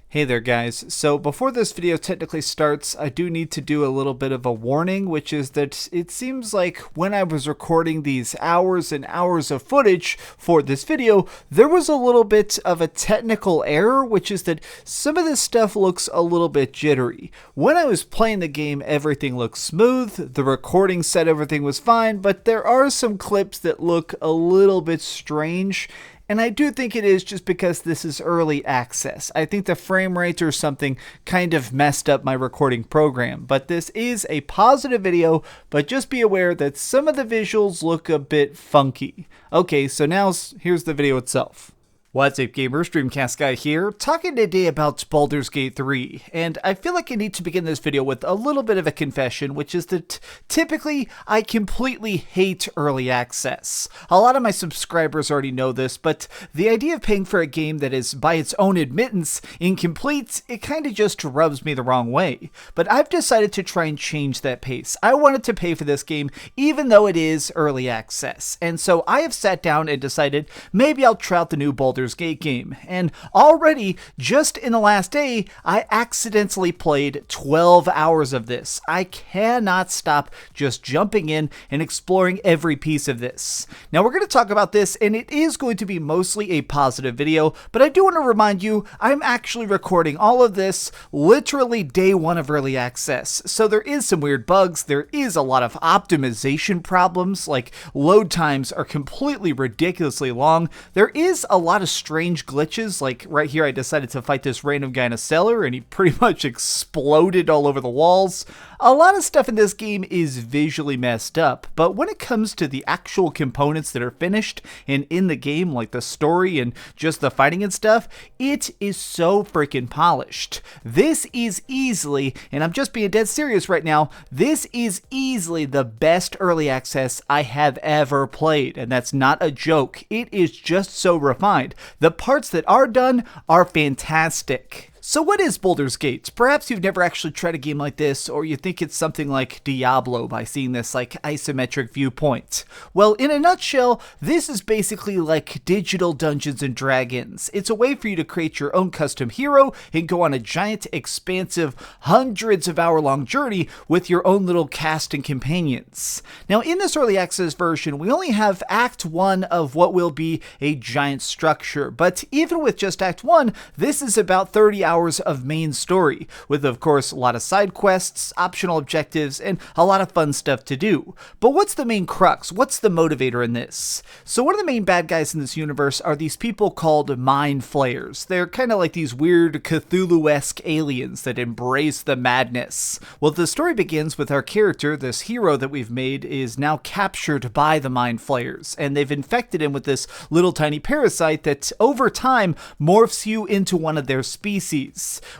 Hey there guys, so before this video technically starts, I do need to do a little bit of a warning, which is that it seems like when I was recording these hours and hours of footage for this video, there was a little bit of a technical error, which is that some of this stuff looks a little bit jittery. When I was playing the game, everything looked smooth, the recording said everything was fine, but there are some clips that look a little bit strange. And I do think it is just because this is early access. I think the frame rate or something kind of messed up my recording program. But this is a positive video, but just be aware that some of the visuals look a bit funky. Okay, so now here's the video itself. What's up gamers, Dreamcastguy here, talking today about Baldur's Gate 3, and I feel like I need to begin this video with a little bit of a confession, which is that typically I completely hate early access. A lot of my subscribers already know this, but the idea of paying for a game that is, by its own admittance, incomplete, it kind of just rubs me the wrong way. But I've decided to try and change that pace. I wanted to pay for this game even though it is early access, and so I have sat down and decided maybe I'll try out the new Baldur's Gate game, and already, just in the last day, I accidentally played 12 hours of this. I cannot stop just jumping in and exploring every piece of this. Now we're going to talk about this, and it is going to be mostly a positive video, but I do want to remind you, I'm actually recording all of this literally day one of early access, so there is some weird bugs, there is a lot of optimization problems, like load times are completely ridiculously long, there is a lot of strange glitches, like right here I decided to fight this random guy in a cellar and he pretty much exploded all over the walls. A lot of stuff in this game is visually messed up, but when it comes to the actual components that are finished and in the game, like the story and just the fighting and stuff, it is so freaking polished. This is easily, and I'm just being dead serious right now, this is easily the best early access I have ever played, and that's not a joke. It is just so refined. The parts that are done are fantastic. So what is Baldur's Gate? Perhaps you've never actually tried a game like this, or you think it's something like Diablo by seeing this like isometric viewpoint. Well, in a nutshell, this is basically like digital Dungeons and Dragons. It's a way for you to create your own custom hero and go on a giant, expansive, hundreds of hour-long journey with your own little cast and companions. Now, in this early access version, we only have Act 1 of what will be a giant structure, but even with just Act 1, this is about 30 hours of main story, with of course a lot of side quests, optional objectives, and a lot of fun stuff to do. But what's the main crux? What's the motivator in this? So one of the main bad guys in this universe are these people called Mind Flayers. They're kind of like these weird Cthulhu-esque aliens that embrace the madness. Well, the story begins with our character, this hero that we've made, is now captured by the Mind Flayers, and they've infected him with this little tiny parasite that over time morphs you into one of their species.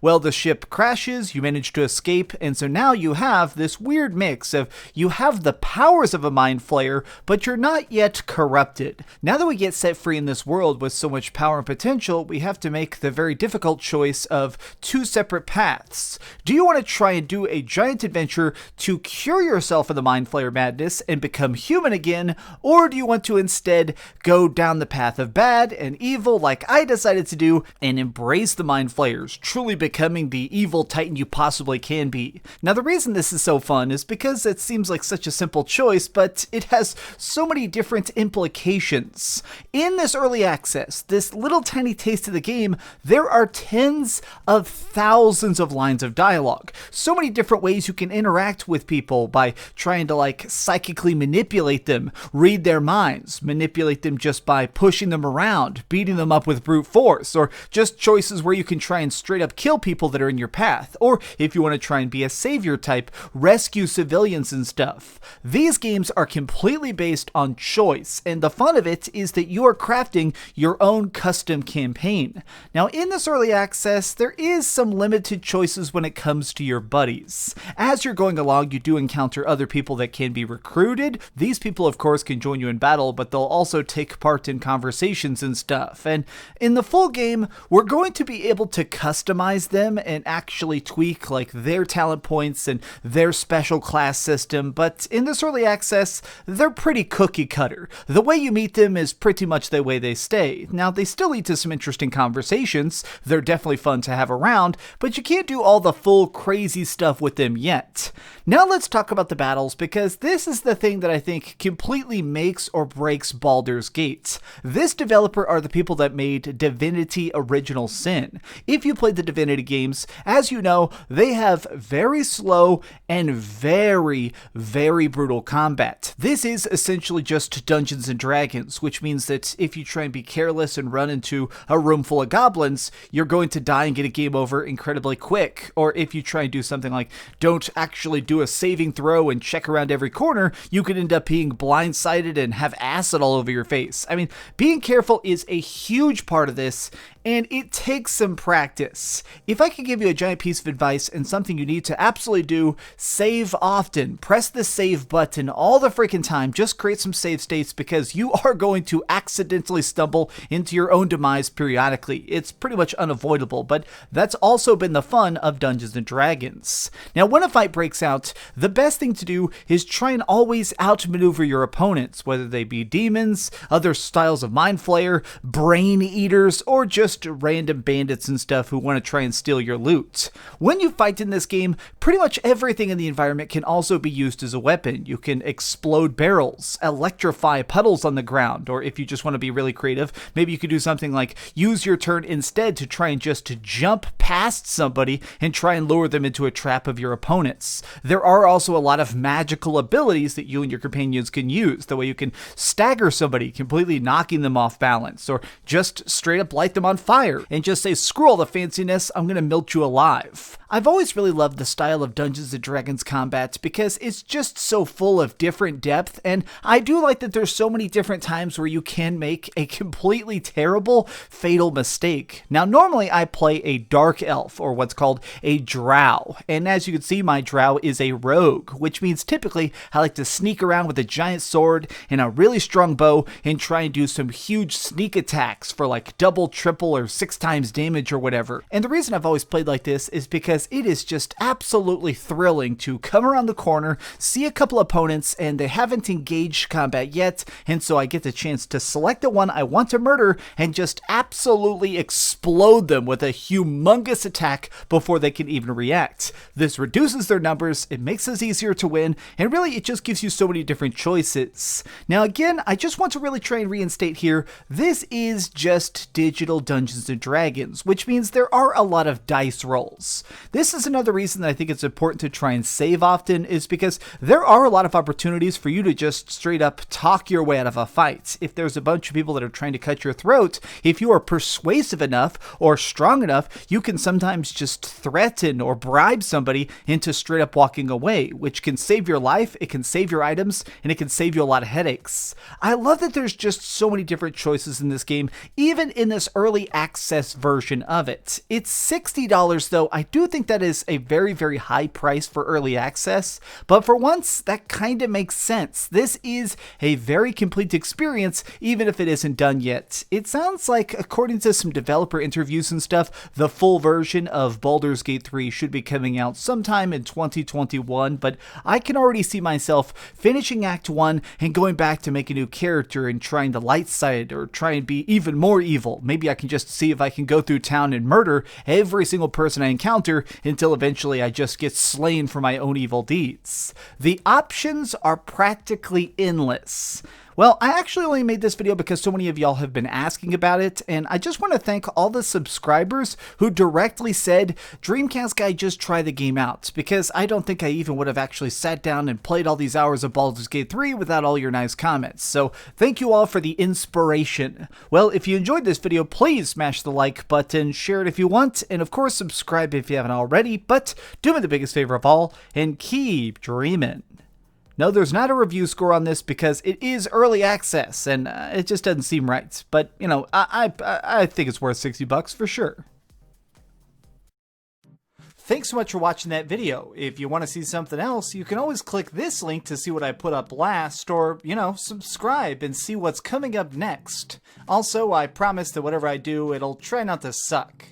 Well, the ship crashes, you manage to escape, and so now you have this weird mix of you have the powers of a Mind Flayer, but you're not yet corrupted. Now that we get set free in this world with so much power and potential, we have to make the very difficult choice of two separate paths. Do you want to try and do a giant adventure to cure yourself of the Mind Flayer madness and become human again, or do you want to instead go down the path of bad and evil like I decided to do and embrace the Mind Flayers, truly becoming the evil titan you possibly can be? Now the reason this is so fun is because it seems like such a simple choice, but it has so many different implications. In this early access, this little tiny taste of the game, there are tens of thousands of lines of dialogue. So many different ways you can interact with people by trying to like psychically manipulate them, read their minds, manipulate them just by pushing them around, beating them up with brute force, or just choices where you can try and straight up kill people that are in your path, or if you want to try and be a savior type, rescue civilians and stuff. These games are completely based on choice, and the fun of it is that you are crafting your own custom campaign. Now in this early access, there is some limited choices when it comes to your buddies. As you're going along, you do encounter other people that can be recruited. These people of course can join you in battle, but they'll also take part in conversations and stuff. And in the full game, we're going to be able to customize them and actually tweak like their talent points and their special class system, but in this early access, they're pretty cookie cutter. The way you meet them is pretty much the way they stay. Now, they still lead to some interesting conversations. They're definitely fun to have around, but you can't do all the full crazy stuff with them yet. Now let's talk about the battles, because this is the thing that I think completely makes or breaks Baldur's Gate. This developer are the people that made Divinity Original Sin. If you played the Divinity games, as you know, they have very slow and very, very brutal combat. This is essentially just Dungeons and Dragons, which means that if you try and be careless and run into a room full of goblins, you're going to die and get a game over incredibly quick. Or if you try and do something like don't actually do a saving throw and check around every corner, you could end up being blindsided and have acid all over your face. I mean, being careful is a huge part of this, and it takes some practice. If I could give you a giant piece of advice and something you need to absolutely do, save often. Press the save button all the freaking time. Just create some save states, because you are going to accidentally stumble into your own demise periodically. It's pretty much unavoidable, but that's also been the fun of Dungeons and Dragons. Now, when a fight breaks out, the best thing to do is try and always outmaneuver your opponents, whether they be demons, other styles of mind flayer, brain eaters, or just random bandits and stuff who want to try and steal your loot. When you fight in this game, pretty much everything in the environment can also be used as a weapon. You can explode barrels, electrify puddles on the ground, or if you just want to be really creative, maybe you could do something like use your turn instead to try and just jump past somebody and try and lure them into a trap of your opponents. There are also a lot of magical abilities that you and your companions can use, the way you can stagger somebody, completely knocking them off balance, or just straight up light them on fire and just say, screw all the fanciness, I'm gonna melt you alive. I've always really loved the style of Dungeons & Dragons combat because it's just so full of different depth, and I do like that there's so many different times where you can make a completely terrible, fatal mistake. Now, normally I play a dark elf, or what's called a drow, and as you can see, my drow is a rogue, which means typically I like to sneak around with a giant sword and a really strong bow and try and do some huge sneak attacks for like double, triple, or 6 times damage or whatever. And the reason I've always played like this is because it is just absolutely thrilling to come around the corner, see a couple opponents, and they haven't engaged combat yet, and so I get the chance to select the one I want to murder and just absolutely explode them with a humongous attack before they can even react. This reduces their numbers, it makes it easier to win, and really it just gives you so many different choices. Now again, I just want to really try and reinstate here, this is just digital Dungeons & Dragons, which means there are a lot of dice rolls. This is another reason that I think it's important to try and save often, is because there are a lot of opportunities for you to just straight up talk your way out of a fight. If there's a bunch of people that are trying to cut your throat, if you are persuasive enough or strong enough, you can sometimes just threaten or bribe somebody into straight up walking away, which can save your life, it can save your items, and it can save you a lot of headaches. I love that there's just so many different choices in this game, even in this early access version of it. It's $60 though. I do think that is a very, very high price for early access, but for once, that kind of makes sense. This is a very complete experience, even if it isn't done yet. It sounds like, according to some developer interviews and stuff, the full version of Baldur's Gate 3 should be coming out sometime in 2021, but I can already see myself finishing Act 1 and going back to make a new character and trying the light side, or try and be even more evil. Maybe I can just see if I can go through town and murder every single person I encounter until eventually I just get slain for my own evil deeds. The options are practically endless. Well, I actually only made this video because so many of y'all have been asking about it, and I just want to thank all the subscribers who directly said, Dreamcastguy, just try the game out, because I don't think I even would have actually sat down and played all these hours of Baldur's Gate 3 without all your nice comments, so thank you all for the inspiration. Well, if you enjoyed this video, please smash the like button, share it if you want, and of course subscribe if you haven't already, but do me the biggest favor of all, and keep dreaming. No, there's not a review score on this because it is early access, and it just doesn't seem right. But, you know, I think it's worth $60 for sure. Thanks so much for watching that video. If you want to see something else, you can always click this link to see what I put up last, or, you know, subscribe and see what's coming up next. Also, I promise that whatever I do, it'll try not to suck.